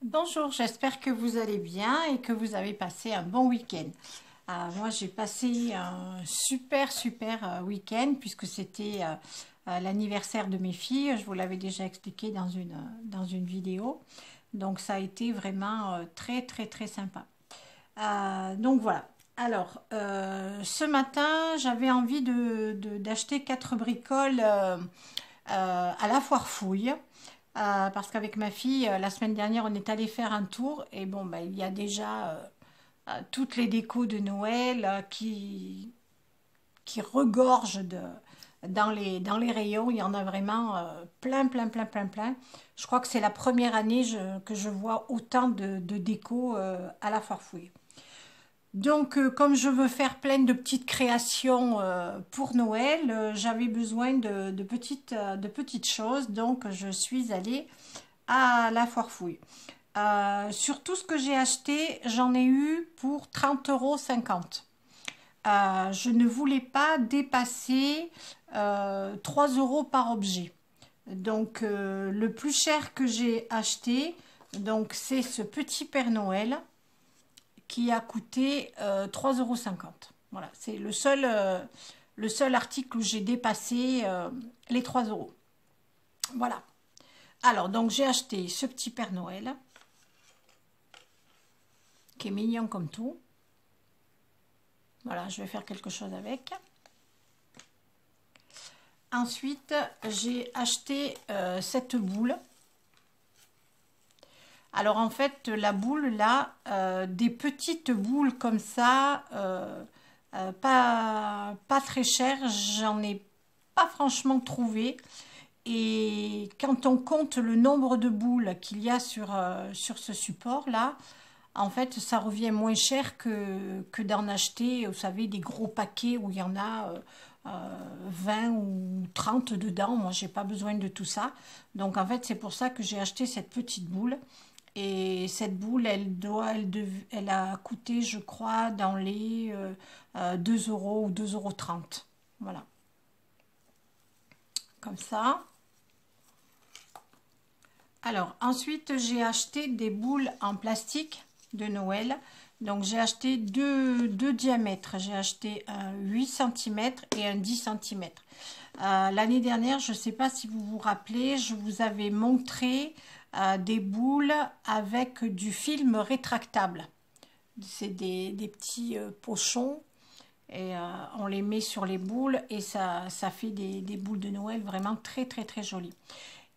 Bonjour, j'espère que vous allez bien et que vous avez passé un bon week-end. Moi, j'ai passé un super week-end puisque c'était l'anniversaire de mes filles. Je vous l'avais déjà expliqué dans une vidéo. Donc, ça a été vraiment très sympa. Donc, voilà. Alors, ce matin, j'avais envie d'acheter quatre bricoles à la foire fouille. Parce qu'avec ma fille, la semaine dernière, on est allé faire un tour et bon, ben, il y a déjà toutes les décos de Noël qui regorgent dans les rayons. Il y en a vraiment plein. Je crois que c'est la première année que je vois autant de déco à la foire fouille. Donc, comme je veux faire plein de petites créations pour Noël, j'avais besoin de petites choses. Donc, je suis allée à la foire fouille. Sur tout ce que j'ai acheté, j'en ai eu pour 30,50 €. Je ne voulais pas dépasser 3 euros par objet. Donc, le plus cher que j'ai acheté, donc c'est ce petit Père Noël qui a coûté 3,50 €. Voilà, c'est le seul article où j'ai dépassé les 3 euros. Voilà. Alors, donc j'ai acheté ce petit Père Noël qui est mignon comme tout. Voilà, je vais faire quelque chose avec. Ensuite, j'ai acheté cette boule. Alors en fait, la boule là, des petites boules comme ça, pas très chères, j'en ai pas franchement trouvé. Et quand on compte le nombre de boules qu'il y a sur ce support là, en fait, ça revient moins cher que d'en acheter, vous savez, des gros paquets où il y en a 20 ou 30 dedans. Moi, j'ai pas besoin de tout ça. Donc, en fait, c'est pour ça que j'ai acheté cette petite boule. Et cette boule, elle a coûté, je crois, dans les 2 € ou 2,30 €. Voilà, comme ça. Alors, ensuite, j'ai acheté des boules en plastique de Noël. Donc, j'ai acheté deux diamètres. J'ai acheté un 8 cm et un 10 cm. L'année dernière, je ne sais pas si vous vous rappelez, je vous avais montré des boules avec du film rétractable. C'est des petits pochons et on les met sur les boules et ça fait des boules de Noël vraiment très jolies.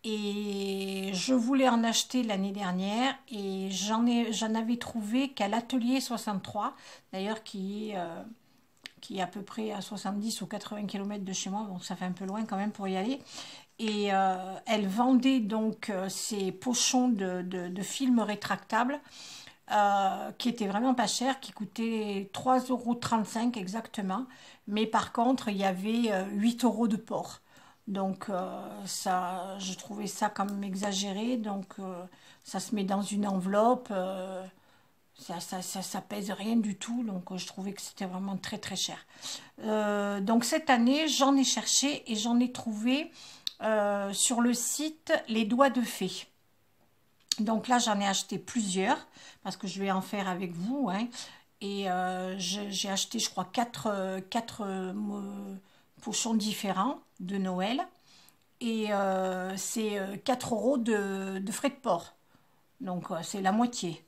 Et je voulais en acheter l'année dernière et j'en avais trouvé qu'à l'atelier 63, d'ailleurs qui est à peu près à 70 ou 80 km de chez moi, donc ça fait un peu loin quand même pour y aller. Et elle vendait donc ces pochons de films rétractables qui étaient vraiment pas chers, qui coûtaient 3,35 € exactement. Mais par contre, il y avait 8 € de port. Donc ça, je trouvais ça quand même exagéré. Donc ça se met dans une enveloppe. Ça pèse rien du tout. Donc je trouvais que c'était vraiment très cher. Donc cette année, j'en ai cherché et j'en ai trouvé sur le site Les Doigts de Fée. Donc là, j'en ai acheté plusieurs parce que je vais en faire avec vous, hein. Et j'ai acheté, je crois, quatre pochons différents de Noël. Et c'est 4 € de frais de port. Donc c'est la moitié.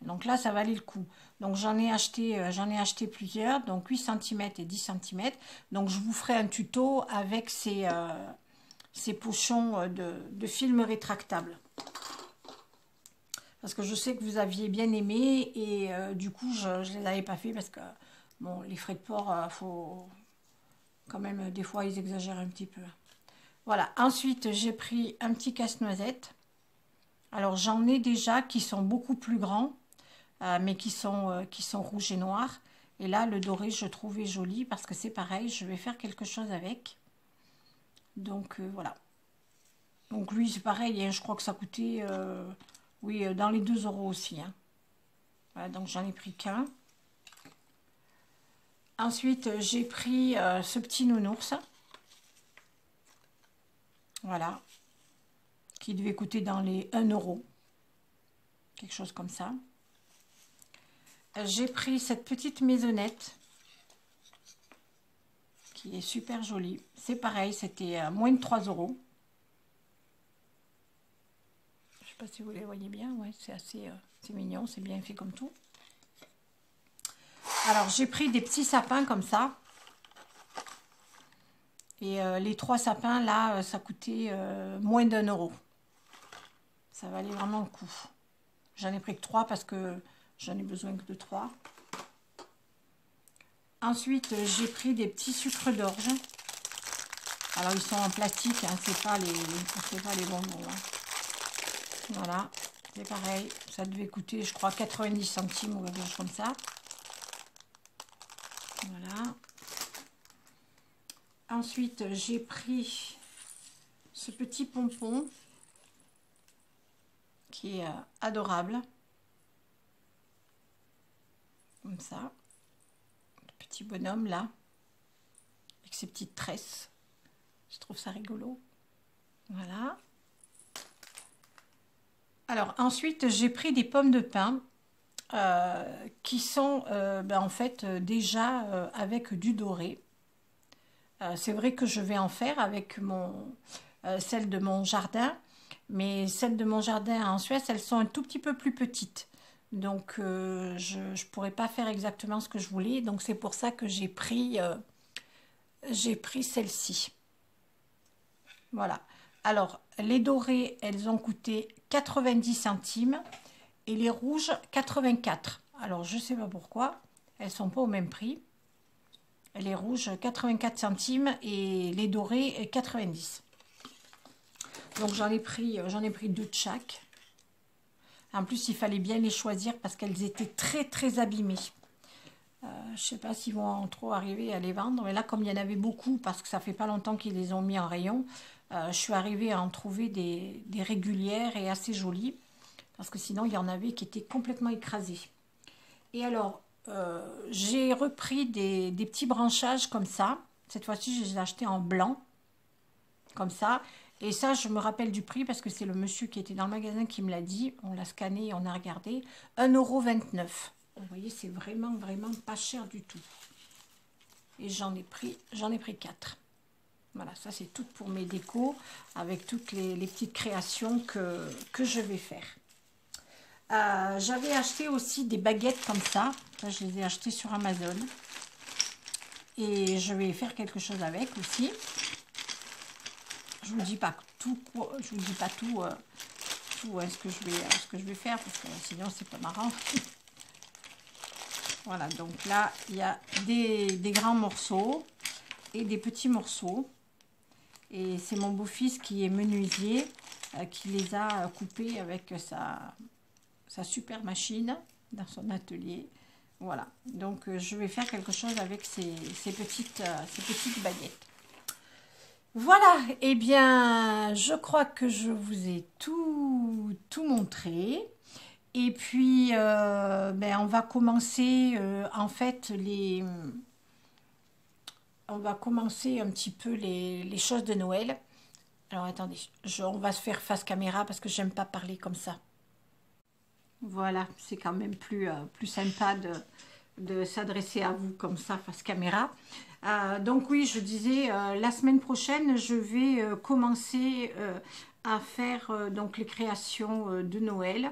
Donc là, ça valait le coup. Donc j'en ai acheté plusieurs, donc 8 cm et 10 cm. Donc je vous ferai un tuto avec ces pochons de film rétractable. Parce que je sais que vous aviez bien aimé et du coup, je ne les avais pas fait parce que, bon, les frais de port, faut quand même, des fois, ils exagèrent un petit peu. Voilà, ensuite, j'ai pris un petit casse-noisette. Alors, j'en ai déjà qui sont beaucoup plus grands, mais qui sont rouges et noirs. Et là, le doré, je trouvais joli parce que c'est pareil, je vais faire quelque chose avec. Donc, voilà. Donc, lui, c'est pareil, hein, je crois que ça coûtait... oui, dans les 2 € aussi. Hein. Voilà, donc j'en ai pris qu'un. Ensuite, j'ai pris ce petit nounours. Voilà. Qui devait coûter dans les 1 €. quelque chose comme ça. J'ai pris cette petite maisonnette qui est super jolie. C'est pareil, c'était à moins de 3 €. Je sais pas si vous les voyez bien, ouais, c'est assez c'est mignon, c'est bien fait comme tout. Alors j'ai pris des petits sapins comme ça. Et les 3 sapins là, ça coûtait moins d'1 €. Ça valait vraiment le coup. J'en ai pris que 3 parce que j'en ai besoin que de 3. Ensuite, j'ai pris des petits sucres d'orge. Alors, ils sont en plastique, hein, c'est pas les bonbons. Hein. Voilà, c'est pareil. Ça devait coûter, je crois, 90 centimes ou quelque chose comme ça. Voilà. Ensuite, j'ai pris ce petit pompon qui est adorable. Comme ça. Le petit bonhomme là. Avec ses petites tresses. Je trouve ça rigolo. Voilà. Alors ensuite, j'ai pris des pommes de pin qui sont en fait déjà avec du doré. C'est vrai que je vais en faire avec celles de mon jardin, mais celles de mon jardin en Suède, elles sont un tout petit peu plus petites. Donc, je ne pourrais pas faire exactement ce que je voulais. Donc, c'est pour ça que j'ai pris celle-ci. Voilà. Alors, les dorées, elles ont coûté 90 centimes et les rouges, 84. Alors, je ne sais pas pourquoi. Elles ne sont pas au même prix. Les rouges 84 centimes et les dorés 90. Donc j'en ai pris 2 de chaque. En plus il fallait bien les choisir parce qu'elles étaient très très abîmées. Je ne sais pas s'ils vont trop arriver à les vendre. Mais là comme il y en avait beaucoup parce que ça fait pas longtemps qu'ils les ont mis en rayon, je suis arrivée à en trouver des régulières et assez jolies. Parce que sinon il y en avait qui étaient complètement écrasées. Et alors j'ai repris des petits branchages comme ça. Cette fois-ci, je les ai achetés en blanc. Comme ça. Et ça, je me rappelle du prix parce que c'est le monsieur qui était dans le magasin qui me l'a dit. On l'a scanné, on a regardé. 1,29 €. Vous voyez, c'est vraiment, vraiment pas cher du tout. Et j'en ai pris 4. Voilà, ça c'est tout pour mes décos avec toutes les petites créations que je vais faire. J'avais acheté aussi des baguettes comme ça. Ça, je les ai achetées sur Amazon. Et je vais faire quelque chose avec aussi. Je vous dis pas tout, je vous dis pas tout, ce que je vais faire parce que sinon c'est pas marrant. Voilà, donc là il y a des grands morceaux et des petits morceaux. Et c'est mon beau-fils qui est menuisier qui les a coupés avec sa super machine dans son atelier. Voilà, donc je vais faire quelque chose avec ces petites baguettes. Voilà, et eh bien, je crois que je vous ai tout montré. Et puis, on va commencer, en fait, on va commencer un petit peu les choses de Noël. Alors, attendez, on va se faire face caméra parce que j'aime pas parler comme ça. Voilà, c'est quand même plus sympa de s'adresser à vous comme ça face caméra. Donc oui, je disais, la semaine prochaine, je vais commencer à faire donc les créations de Noël.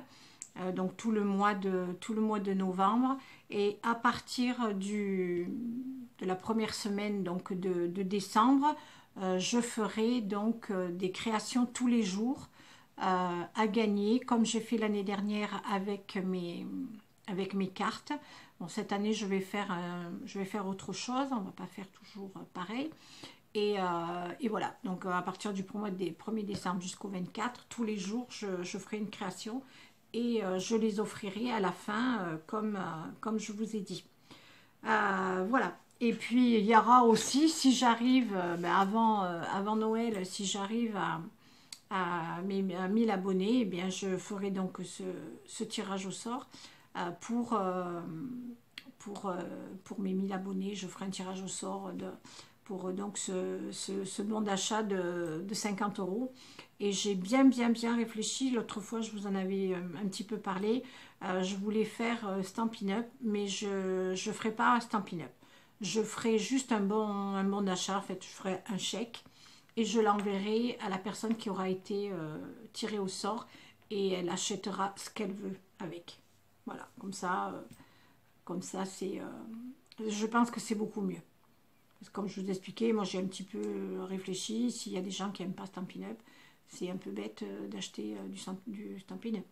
Donc tout le mois de novembre. Et à partir de la première semaine donc de décembre, je ferai donc des créations tous les jours. À gagner comme j'ai fait l'année dernière avec mes cartes. Bon, cette année je vais faire autre chose, on va pas faire toujours pareil et voilà, donc à partir du 1er décembre jusqu'au 24 tous les jours je ferai une création et je les offrirai à la fin comme je vous ai dit. Voilà. Et puis il y aura aussi, si j'arrive avant Noël, si j'arrive à mes 1000 abonnés, eh bien je ferai donc ce tirage au sort pour mes 1000 abonnés. Je ferai un tirage au sort pour donc ce bon d'achat de 50 €. Et j'ai bien réfléchi. L'autre fois, je vous en avais un petit peu parlé. Je voulais faire Stampin' Up, mais je ne ferai pas Stampin' Up. Je ferai juste un bon d'achat. En fait, je ferai un chèque et je l'enverrai à la personne qui aura été tirée au sort et elle achètera ce qu'elle veut avec. Voilà, comme ça c'est... je pense que c'est beaucoup mieux. Parce que comme je vous expliquais, moi j'ai un petit peu réfléchi. S'il y a des gens qui n'aiment pas Stampin' Up, c'est un peu bête d'acheter du Stampin' Up.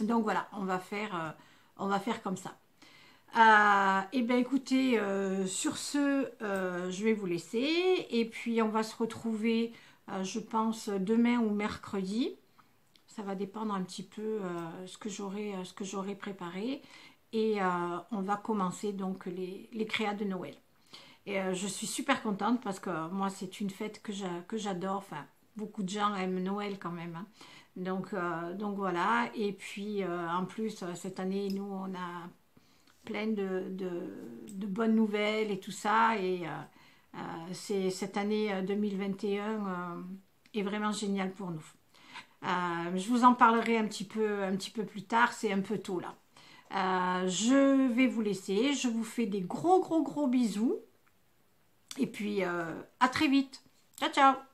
Donc voilà, on va faire comme ça. Et bien écoutez, sur ce, je vais vous laisser. Et puis on va se retrouver, je pense, demain ou mercredi. Ça va dépendre un petit peu ce que j'aurai préparé. Et on va commencer donc les créas de Noël. Et je suis super contente parce que moi c'est une fête que j'adore. Enfin, beaucoup de gens aiment Noël quand même, hein. Donc voilà. Et puis en plus cette année nous on a plein de bonnes nouvelles et tout ça. Et cette année 2021 est vraiment géniale pour nous. Je vous en parlerai un petit peu plus tard. C'est un peu tôt là. Je vais vous laisser. Je vous fais des gros bisous. Et puis, à très vite. Ciao, ciao!